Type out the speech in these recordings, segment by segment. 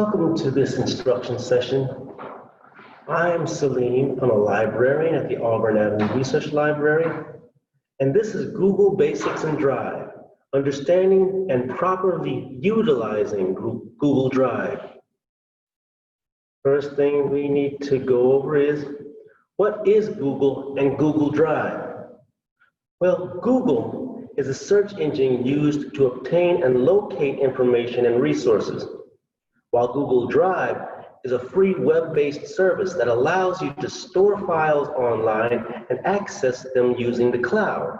Welcome to this instruction session. I'm Salim. I'm a librarian at the Auburn Avenue Research Library, and this is Google Basics in Drive, understanding and properly utilizing Google Drive. First thing we need to go over is, what is Google and Google Drive? Well, Google is a search engine used to obtain and locate information and resources, while Google Drive is a free web-based service that allows you to store files online and access them using the cloud.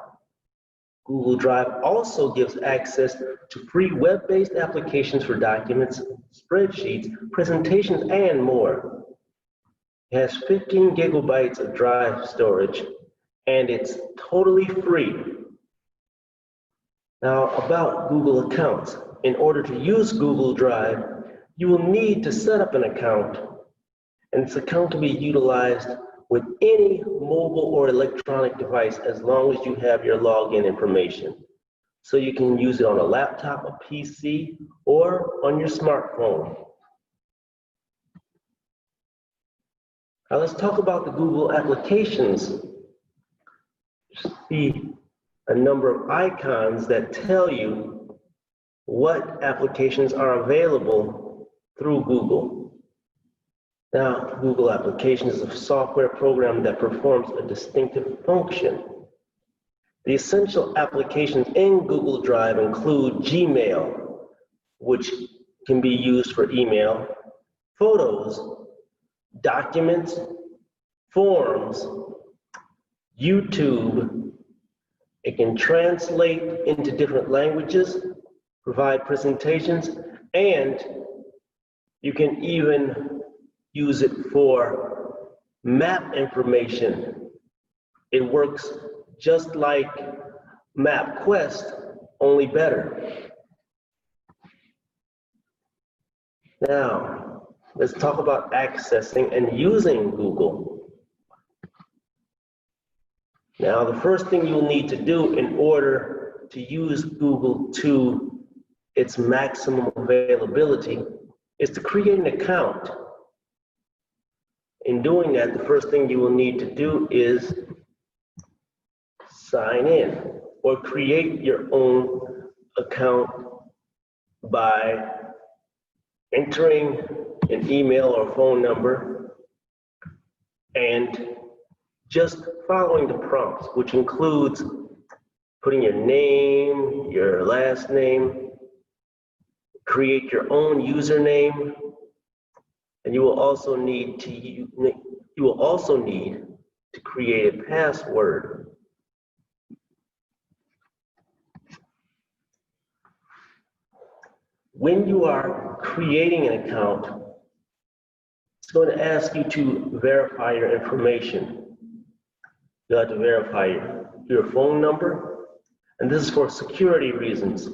Google Drive also gives access to free web-based applications for documents, spreadsheets, presentations, and more. It has 15 gigabytes of drive storage, and it's totally free. Now, about Google accounts. In order to use Google Drive, you will need to set up an account, and this account can be utilized with any mobile or electronic device as long as you have your login information. So you can use it on a laptop, a PC, or on your smartphone. Now let's talk about the Google applications. You see a number of icons that tell you what applications are available through Google. Now, Google Applications is a software program that performs a distinctive function. The essential applications in Google Drive include Gmail, which can be used for email, photos, documents, forms, YouTube. It can translate into different languages, provide presentations, and you can even use it for map information. It works just like MapQuest, only better. Now, let's talk about accessing and using Google. Now, the first thing you'll need to do in order to use Google to its maximum availability is to create an account. In doing that, the first thing you will need to do is sign in or create your own account by entering an email or phone number and just following the prompts, which includes putting your name, your last name, create your own username, and you will also need to create a password. When you are creating an account, it's going to ask you to verify your information. You have to verify your phone number, and this is for security reasons,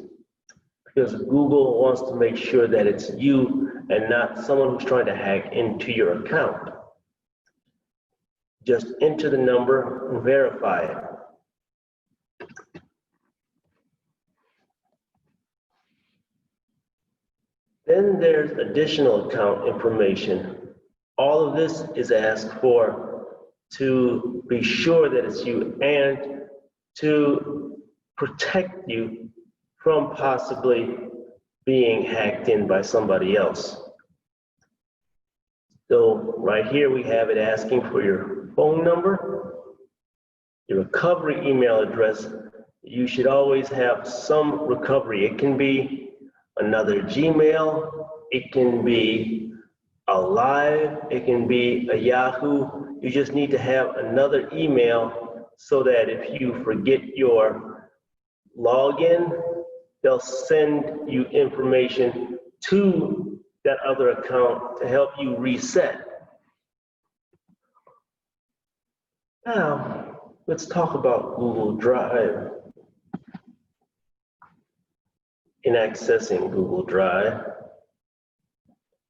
because Google wants to make sure that it's you and not someone who's trying to hack into your account. Just enter the number and verify it. Then there's additional account information. All of this is asked for to be sure that it's you and to protect you from possibly being hacked in by somebody else. So right here we have it asking for your phone number, your recovery email address. You should always have some recovery. It can be another Gmail, it can be a Live, it can be a Yahoo. You just need to have another email so that if you forget your login, they'll send you information to that other account to help you reset. Now, let's talk about Google Drive. In accessing Google Drive,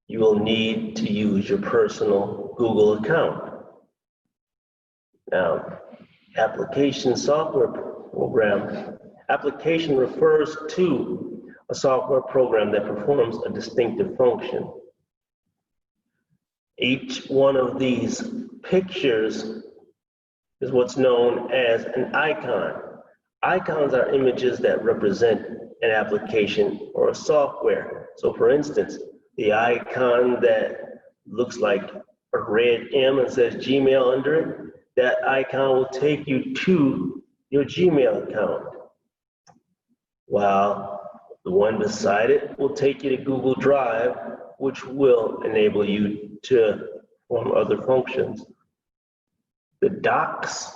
you will need to use your personal Google account. Now, application software program. Application refers to a software program that performs a distinctive function. Each one of these pictures is what's known as an icon. Icons are images that represent an application or a software. So for instance, the icon that looks like a red M and says Gmail under it, that icon will take you to your Gmail account. While the one beside it will take you to Google Drive, which will enable you to perform other functions. The Docs,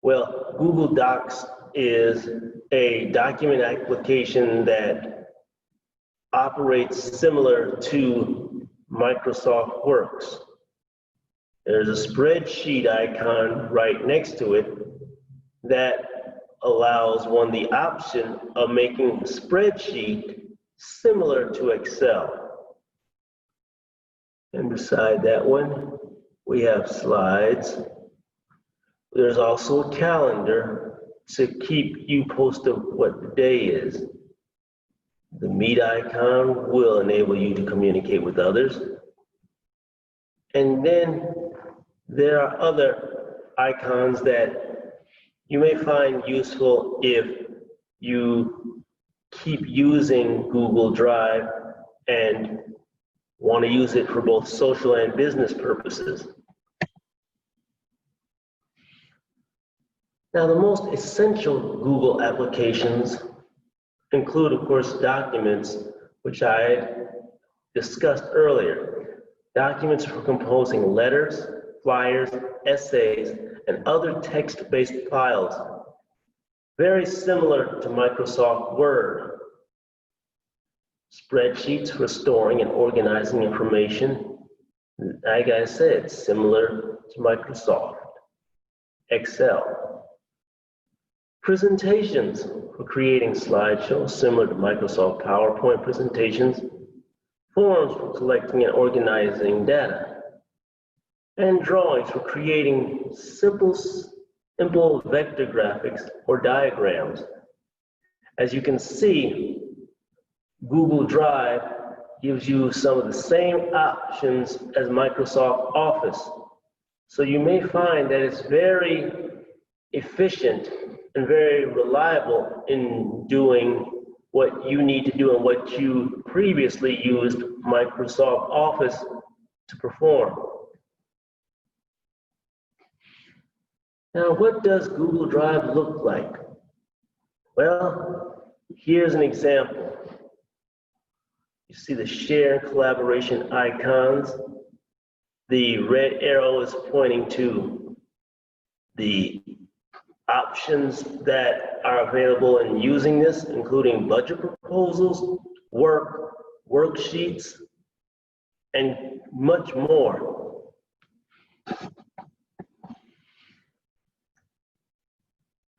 well, Google Docs is a document application that operates similar to Microsoft Works. There's a spreadsheet icon right next to it that allows one the option of making a spreadsheet similar to Excel. And beside that one, we have slides. There's also a calendar to keep you posted what the day is. The Meet icon will enable you to communicate with others. And then there are other icons that you may find useful if you keep using Google Drive and want to use it for both social and business purposes. Now, the most essential Google applications include, of course, documents, which I discussed earlier. Documents for composing letters, flyers, essays, and other text-based files, very similar to Microsoft Word. Spreadsheets for storing and organizing information, like I said, similar to Microsoft. Excel. Presentations for creating slideshows, similar to Microsoft PowerPoint presentations. Forms for collecting and organizing data. And drawings for creating simple vector graphics or diagrams. As you can see, Google Drive gives you some of the same options as Microsoft Office. So you may find that it's very efficient and very reliable in doing what you need to do and what you previously used Microsoft Office to perform. Now, what does Google Drive look like? Well, here's an example. You see the share and collaboration icons. The red arrow is pointing to the options that are available in using this, including budget proposals, worksheets, and much more.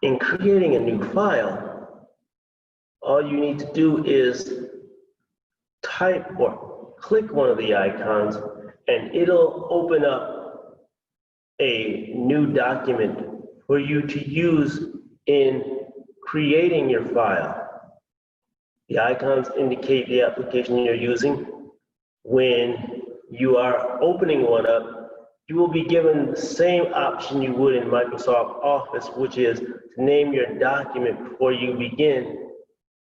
In creating a new file, all you need to do is type or click one of the icons and it'll open up a new document for you to use in creating your file. The icons indicate the application you're using. When you are opening one up, you will be given the same option you would in Microsoft Office, which is to name your document before you begin,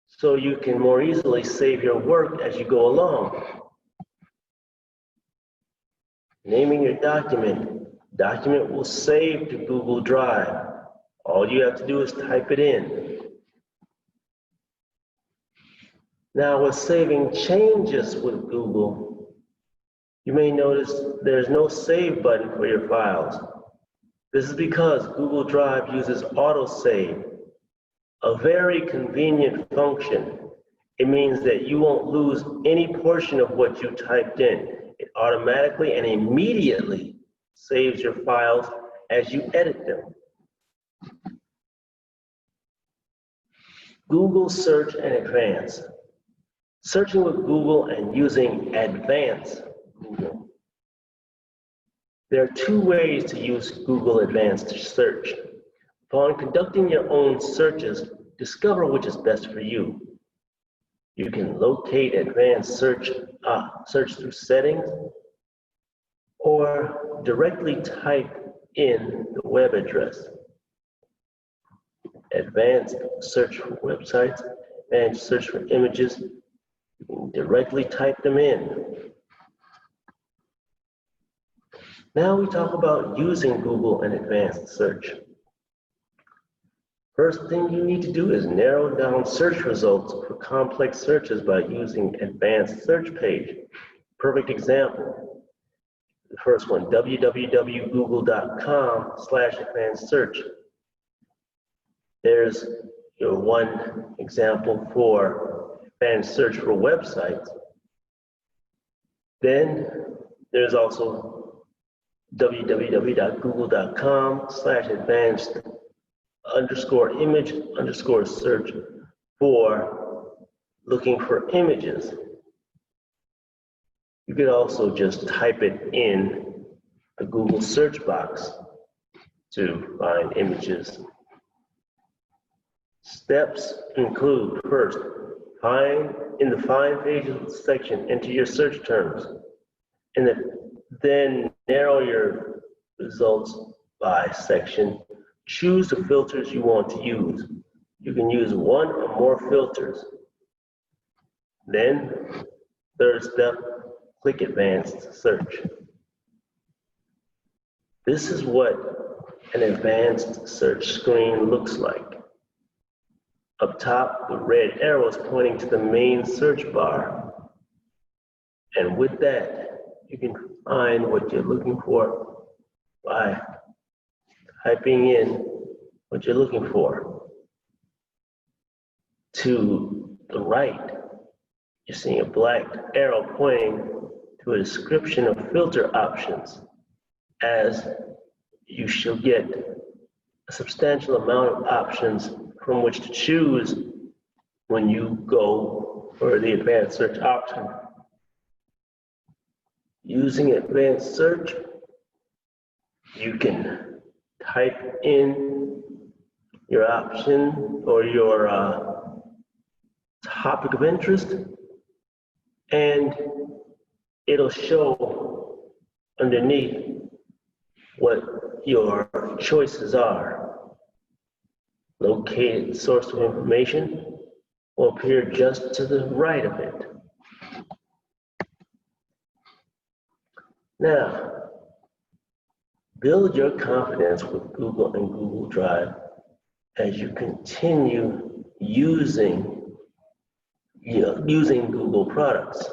so you can more easily save your work as you go along. Naming your document will save to Google Drive. All you have to do is type it in. Now, with saving changes with Google, you may notice there's no save button for your files. This is because Google Drive uses autosave, a very convenient function. It means that you won't lose any portion of what you typed in. It automatically and immediately saves your files as you edit them. Google Search and Advanced. Searching with Google and using Advanced Google. There are two ways to use Google Advanced Search. Upon conducting your own searches, discover which is best for you. You can locate Advanced Search through Settings, or directly type in the web address. Advanced search for websites, advanced search for images, you can directly type them in. Now we talk about using Google and advanced search. First thing you need to do is narrow down search results for complex searches by using advanced search page. Perfect example, the first one, www.google.com/advanced search. There's your one example for advanced search for websites. Then there's also www.google.com/advanced_image_search for looking for images. You could also just type it in the Google search box to find images. Steps include, first, in the Find Pages section, enter your search terms, and then narrow your results by section. Choose the filters you want to use. You can use one or more filters. Then, third step, click Advanced Search. This is what an advanced search screen looks like. Up top, the red arrow is pointing to the main search bar. And with that, you can find what you're looking for by typing in what you're looking for. To the right, you're seeing a black arrow pointing to a description of filter options, as you shall get a substantial amount of options from which to choose when you go for the advanced search option. Using advanced search, you can type in your option or your topic of interest, and it'll show underneath what your choices are. Located source of information will appear just to the right of it. Now, build your confidence with Google and Google Drive as you continue using Google products.